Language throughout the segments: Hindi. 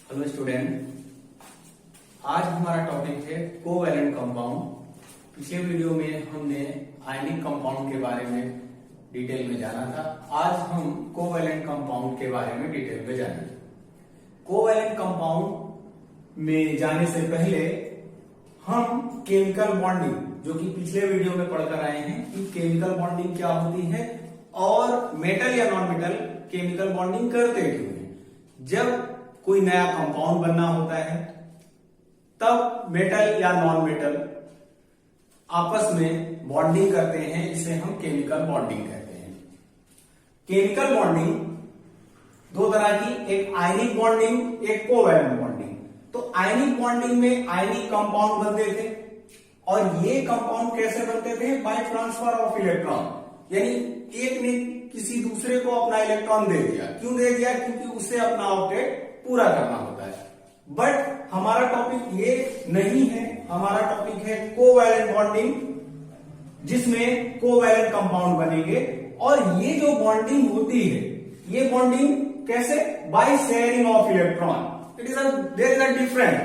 हेलो स्टूडेंट, आज हमारा टॉपिक है कोवैलेंट कंपाउंड। पिछले वीडियो में हमने आयनिक कंपाउंड के बारे में डिटेल में जाना था। आज हम कोवैलेंट कंपाउंड के बारे में डिटेल में जानेंगे। कोवैलेंट कंपाउंड में जाने से पहले हम केमिकल बॉन्डिंग, जो कि पिछले वीडियो में पढ़कर आए हैं कि केमिकल बॉन्डिंग क्या होती है और मेटल या नॉन मेटल केमिकल बॉन्डिंग करते क्यों हैं। जब कोई नया कंपाउंड बनना होता है तब मेटल या नॉन मेटल आपस में बॉन्डिंग करते हैं, जिसे हम केमिकल बॉन्डिंग कहते हैं। केमिकल बॉन्डिंग दो तरह की, एक आयनिक बॉन्डिंग, एक कोवैलेंट बॉन्डिंग। तो आयनिक बॉन्डिंग में आयनिक कंपाउंड बनते थे और ये कंपाउंड कैसे बनते थे? बाय ट्रांसफर ऑफ इलेक्ट्रॉन, यानी एक ने किसी दूसरे को अपना इलेक्ट्रॉन दे दिया। क्यों दे दिया? क्योंकि उसे अपना ऑब्जेक्ट पूरा करना होता है। बट हमारा टॉपिक ये नहीं है, हमारा टॉपिक है कोवैलेंट बॉन्डिंग, जिसमें कोवैलेंट कंपाउंड बनेंगे। और ये जो बॉन्डिंग होती है, ये बॉन्डिंग कैसे? By sharing of electron. There is a difference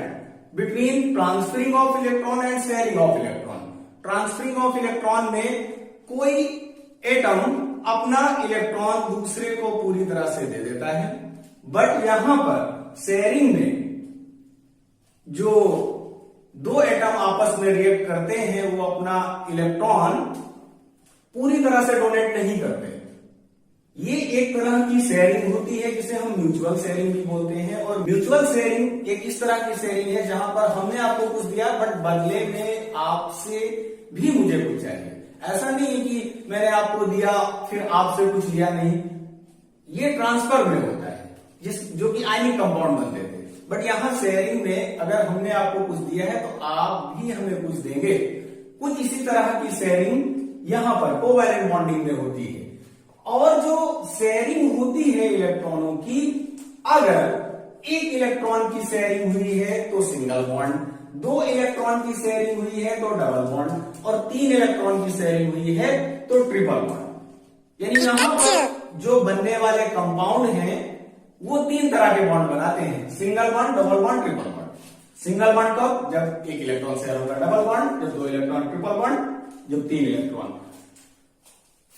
between transferring of electron and sharing of electron. Transferring of electron में कोई एटम अपना इलेक्ट्रॉन दूसरे को पूरी तरह से दे देता है, बट यहां पर शेयरिंग में जो दो एटम आपस में रिएक्ट करते हैं वो अपना इलेक्ट्रॉन पूरी तरह से डोनेट नहीं करते। ये एक तरह की शेयरिंग होती है जिसे हम म्यूचुअल शेयरिंग भी बोलते हैं। और म्यूचुअल शेयरिंग एक इस तरह की शेयरिंग है जहां पर हमने आपको कुछ दिया बट बदले में आपसे भी मुझे कुछ चाहिए। ऐसा नहीं है कि मैंने आपको दिया फिर आपसे कुछ लिया नहीं। ये ट्रांसफर में होता है, जो कि आयनिक कंपाउंड बनते थे। बट यहां शेयरिंग में अगर हमने आपको कुछ दिया है तो आप भी हमें कुछ देंगे। कुछ इसी तरह की शेयरिंग यहां पर कोवैलेंट बॉन्डिंग में होती है। और जो शेयरिंग होती है इलेक्ट्रॉनों की, अगर एक इलेक्ट्रॉन की शेयरिंग हुई है तो सिंगल बॉन्ड, दो इलेक्ट्रॉन की शेयरिंग हुई है तो डबल बॉन्ड, और तीन इलेक्ट्रॉन की शेयरिंग हुई है तो ट्रिपल बॉन्ड। यानी यहां पर जो बनने वाले कंपाउंड हैं वो तीन तरह के बॉन्ड बनाते हैं, single bond, double bond, triple bond. Single bond कब? जब एक इलेक्ट्रॉन शेयर होगा। डबल बॉन्ड जब दो इलेक्ट्रॉन, ट्रिपल बॉन्ड जब तीन इलेक्ट्रॉन।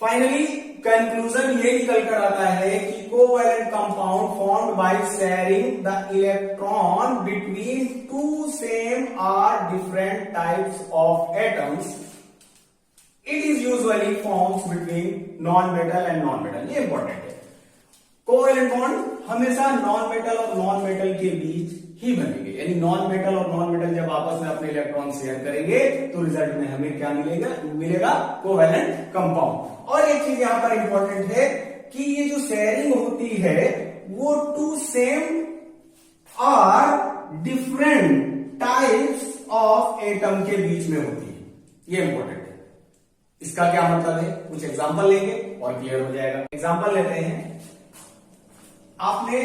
फाइनली कंक्लूजन ये निकल कर आता है कि covalent compound formed by sharing the electron between two same और different types of atoms, it is usually forms between non metal and non metal. ये इंपॉर्टेंट है। कोवैलेंट बॉन्ड हमेशा नॉन मेटल और नॉन मेटल के बीच ही बनेंगे। यानी नॉन मेटल और नॉन मेटल जब आपस में अपने इलेक्ट्रॉन शेयर करेंगे तो रिजल्ट में हमें क्या मिलेगा? Covalent compound. और एक चीज यहां पर इंपॉर्टेंट है कि ये जो शेयरिंग होती है वो टू सेम और डिफरेंट टाइप्स ऑफ एटम के बीच में होती है। ये इंपॉर्टेंट है। इसका क्या मतलब है? कुछ एग्जांपल लेंगे और क्लियर हो जाएगा। एग्जांपल लेते हैं। आपने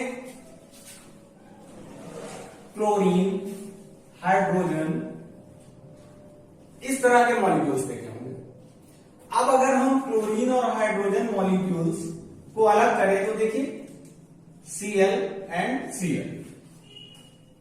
क्लोरीन, हाइड्रोजन, इस तरह के मॉलिक्यूल्स देखे होंगे। अब अगर हम क्लोरीन और हाइड्रोजन मॉलिक्यूल्स को अलग करें तो देखिए Cl एंड Cl।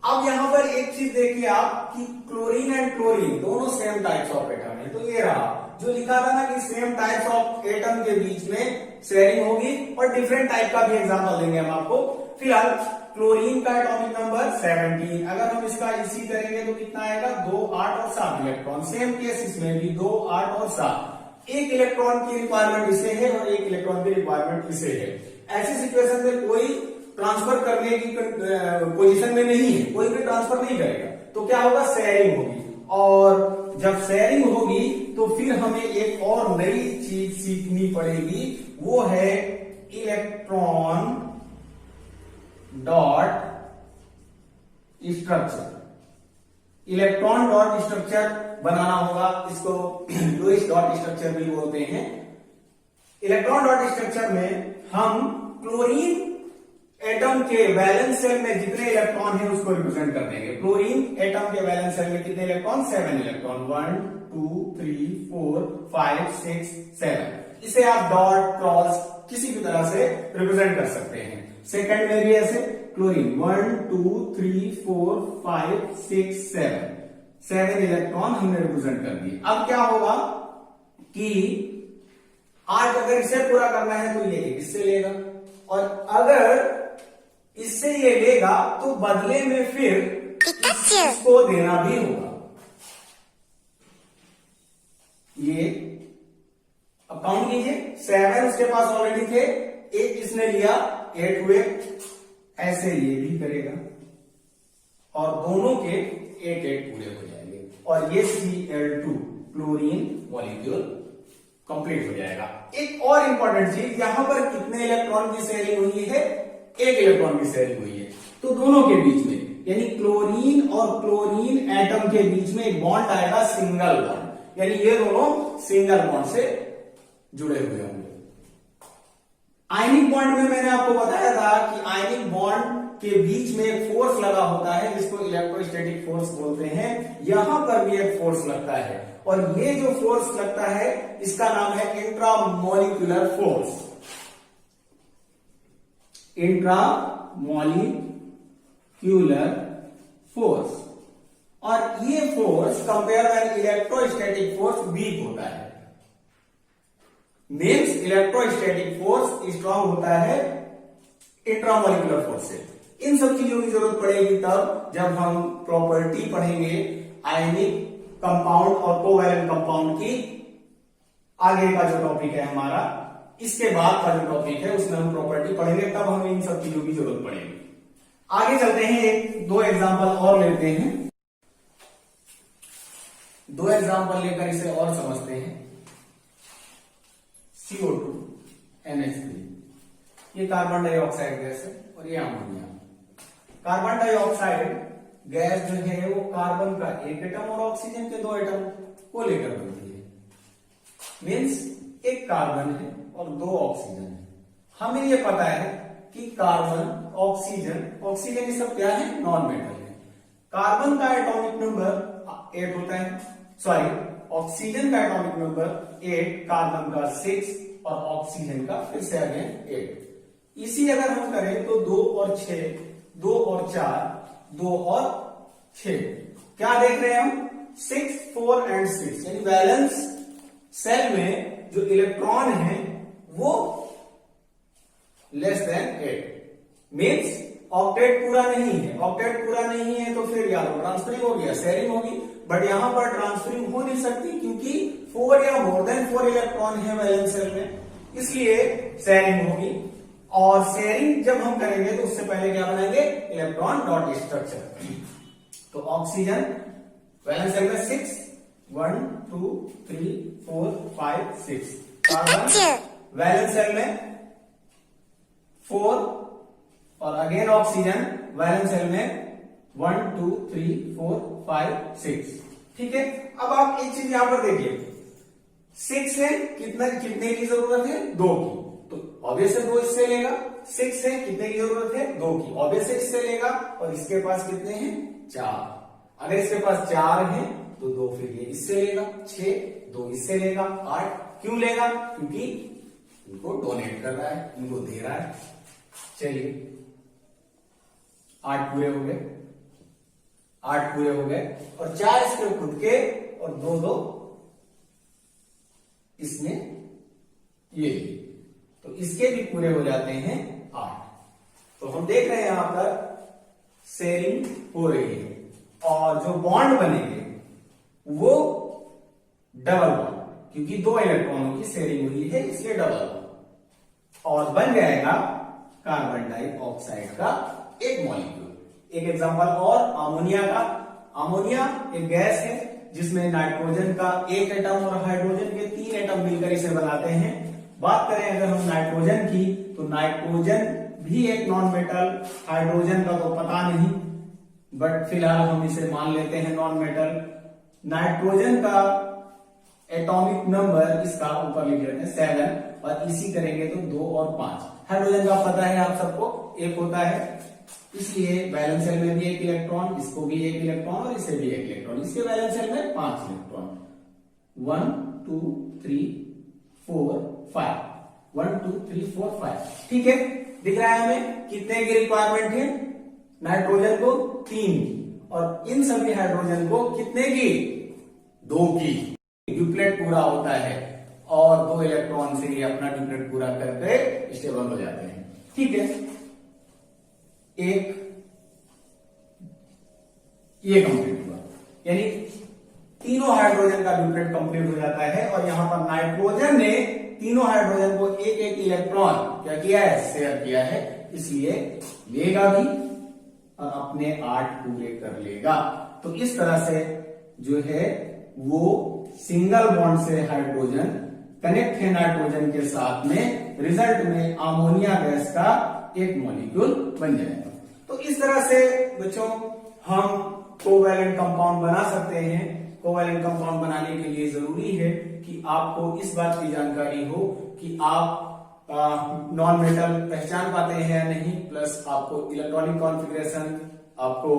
अब यहां पर एक चीज देखिए आप कि क्लोरीन एंड क्लोरीन दोनों सेम टाइप्स ऑफ एटम है। तो ये रहा जो लिखा था ना कि सेम टाइप्स ऑफ एटम के बीच में शेयरिंग होगी। और डिफरेंट टाइप का भी एग्जांपल देंगे हम आपको। फिलहाल क्लोरीन का एटॉमिक नंबर 17। अगर हम इसका इसी करेंगे तो कितना आएगा? 2, 8 और 7 इलेक्ट्रॉन। सेम केस इसमें भी 2, 8 और 7। एक इलेक्ट्रॉन की रिक्वायरमेंट इसे है और एक इलेक्ट्रॉन की रिक्वायरमेंट इसे है। ऐसी सिचुएशन में कोई ट्रांसफर करने की पोजीशन में नहीं है, कोई भी ट्रांसफर नहीं करेगा। तो क्या होगा? शेयरिंग होगी। और जब शेयरिंग होगी तो फिर हमें एक और नई चीज सीखनी पड़ेगी, वो है electron dot structure. Electron dot structure बनाना होगा। इसको लुईस डॉट स्ट्रक्चर भी बोलते हैं। इलेक्ट्रॉन डॉट स्ट्रक्चर में हम क्लोरीन एटम के वैलेंस सेल में जितने इलेक्ट्रॉन है उसको रिप्रेजेंट कर देंगे। क्लोरीन एटम के वैलेंस सेल में कितने इलेक्ट्रॉन? 7 इलेक्ट्रॉन। 1, 2, 3, 4, 5, 6, 7। इसे आप डॉट, क्रॉस किसी भी तरह से रिप्रेजेंट कर सकते हैं। सेकंड में भी ऐसे क्लोरीन 1 2 3 4 5 6 7 इलेक्ट्रॉन हमने रिप्रेजेंट कर दिए। अब क्या होगा कि आज अगर इसे पूरा करना है तो ये इससे लेगा, और अगर इससे ये लेगा तो बदले में फिर इसको देना भी होगा। ये अब काउंट कीजिए, 7 उसके पास ऑलरेडी थे, 8 इसने लिया, 8 हुए, ऐसे ये भी करेगा और दोनों के 8 पूरे हो जाएंगे और ये Cl2 क्लोरीन मॉलिक्यूल कंप्लीट हो जाएगा। एक और इंपॉर्टेंट चीज, यहां पर कितने इलेक्ट्रॉन की शेयरिंग हुई है? 1 इलेक्ट्रॉन की शेयरिंग हुई है। तो दोनों के बीच में यानी क्लोरीन और क्लोरीन एटम के बीच में एक बॉन्ड आएगा, सिंगल बॉन्ड, यानी ये दोनों सिंगल बॉन्ड से जुड़े हुए होंगे। आयनिक बॉन्ड में मैंने आपको बताया था कि आयनिक बॉन्ड के बीच में एक फोर्स लगा होता है जिसको इलेक्ट्रोस्टैटिक फोर्स बोलते हैं। यहां पर भी एक फोर्स लगता है और ये जो फोर्स लगता है इसका नाम है इंट्रामॉलिक्यूलर फोर्स। इंट्रामॉलिक्यूलर फोर्स, और ये force compare with electrostatic force week होता है। मीन्स इलेक्ट्रोस्टैटिक फोर्स स्ट्रांग होता है इंट्रामॉलिक्यूलर फोर्स से। इन सब चीजों की जरूरत पड़ेगी तब जब हम प्रॉपर्टी पढ़ेंगे आयनिक कंपाउंड और कोवैलेंट कंपाउंड की। आगे का जो टॉपिक है हमारा, इसके बाद का जो टॉपिक है उसमें हम प्रॉपर्टी पढ़ेंगे, तब हमें इन सब चीजों की जरूरत पड़ेगी। आगे चलते हैं, एक दो एग्जांपल और लेते हैं, दो एग्जांपल लेकर इसे और समझते हैं। CO2 NH3, ये कार्बन डाइऑक्साइड गैस है और ये अमोनिया। कार्बन डाइऑक्साइड गैस जो है वो कार्बन का एक एटम और ऑक्सीजन के 2 एटम को लेकर बनती है। मीन्स एक कार्बन है और 2 ऑक्सीजन है। हमें ये पता है कि कार्बन, ऑक्सीजन ये सब क्या है? नॉन मेटल है। कार्बन का एटॉमिक नंबर 8 होता है, सॉरी ऑक्सीजन का एटॉमिक नंबर 8, कार्बन का 6 और ऑक्सीजन का फिर से अगेन 8। इसी अगर हम करें तो 2 और 6, 2 और 4, 2 और 6, क्या देख रहे हैं हम? 6, 4 एंड 6, यानी वैलेंस सेल में जो इलेक्ट्रॉन है वो लेस देन 8। मीन्स ऑक्टेट पूरा नहीं है। ऑक्टेट पूरा नहीं है तो फिर या तो ट्रांसफरिंग हो गया, शेयरिंग होगी, बट यहां पर ट्रांसफरिंग हो नहीं सकती क्योंकि 4 या मोर देन 4 इलेक्ट्रॉन है वैलेंस सेल में, इसलिए शेयरिंग होगी। और शेयरिंग जब हम करेंगे तो उससे पहले क्या बनाएंगे? Electron dot structure. तो ऑक्सीजन वैलेंस सेल में 6, 1 2 3 4 5 6। कार्बन वैलेंस सेल में 4 और अगेन ऑक्सीजन वैलेंस सेल में 1 2 3 4 5 6। ठीक है, अब आप एक चीज यहां पर देखिए, 6 है, कितने की जरूरत है? 2 की, तो ऑब्वियस है 2 इससे लेगा। 6 है, कितने की जरूरत है? 2 की, ऑब्वियस है इससे लेगा। और इसके पास कितने हैं? 4। अगर इसके पास 4 है तो 2 फिर ये इससे लेगा, 6, 2 इससे लेगा, 8। क्यों लेगा? क्योंकि इनको डोनेट कर रहा है, इनको दे रहा है। चलिए 8 पूरे हो गए, 8 पूरे हो गए, और 4 इसके खुद के और 2 इसमें ये, तो इसके भी पूरे हो जाते हैं 8। तो हम देख रहे हैं यहां पर शेयरिंग हो रही है और जो बॉन्ड बनेंगे वो डबल बॉन्ड, क्योंकि 2 इलेक्ट्रॉनों की शेयरिंग हुई है इसलिए डबल बॉन्ड, और बन जाएगा कार्बन डाइऑक्साइड का एक मॉलिक्यूल। एक एग्जांपल और अमोनिया का। अमोनिया एक गैस है जिसमें नाइट्रोजन का एक एटम और हाइड्रोजन के 3 एटम मिलकर इसे बनाते हैं। बात करें अगर हम नाइट्रोजन की, तो नाइट्रोजन भी एक नॉन मेटल, हाइड्रोजन का तो पता नहीं, बट फिलहाल हम इसे मान लेते हैं नॉन मेटल। नाइट्रोजन का एटॉमिक नंबर इसका ऊपर लिख लेते हैं 7, और इसी करेंगे तो 2 और 5। हाइड्रोजन का पता है आप सबको, 1 होता है, इसलिए वैलेंस सेल में भी 1 इलेक्ट्रॉन, इसको भी 1 इलेक्ट्रॉन और इसे भी 1 इलेक्ट्रॉन। इसके वैलेंस सेल में 5 इलेक्ट्रॉन, 1 2 3 4 5, 1 2 3 4 5। ठीक है, दिख रहा है हमें कितने की रिक्वायरमेंट है? नाइट्रोजन को 3 की, और इन सभी हाइड्रोजन को कितने की? 2 की। ड्यूप्लेट पूरा होता है और 2 इलेक्ट्रॉन से ये अपना ड्यूप्लेट पूरा करके स्टेबल हो जाते हैं। ठीक है, एक ये कंप्लीट हुआ, यानी तीनों हाइड्रोजन का ड्यूप्लेट कंप्लीट हो जाता है, और यहां पर नाइट्रोजन ने तीनों हाइड्रोजन को एक एक इलेक्ट्रॉन क्या किया है? शेयर किया है, इसलिए लेगा भी और अपने 8 पूरे कर लेगा। तो इस तरह से जो है वो सिंगल बॉन्ड से हाइड्रोजन कनेक्ट है नाइट्रोजन के साथ में, रिजल्ट में अमोनिया गैस का एक मॉलिक्यूल बन जाएगा। तो इस तरह से बच्चों हम कोवैलेंट कंपाउंड बना सकते हैं। कोवैलेंट कंपाउंड बनाने के लिए जरूरी है कि आपको इस बात की जानकारी हो कि आप नॉन मेटल पहचान पाते हैं या नहीं, प्लस आपको इलेक्ट्रॉनिक कॉन्फ़िगरेशन, आपको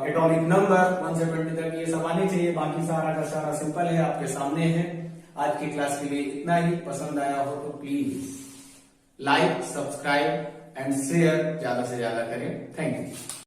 एटॉमिक नंबर 1 से 20 तक ये सब आने चाहिए। बाकी सारा का सारा सिंपल है, आपके सामने है। आज की क्लास के लिए इतना ही। पसंद आया हो तो please like, subscribe and share ज्यादा से ज्यादा करें। Thank you.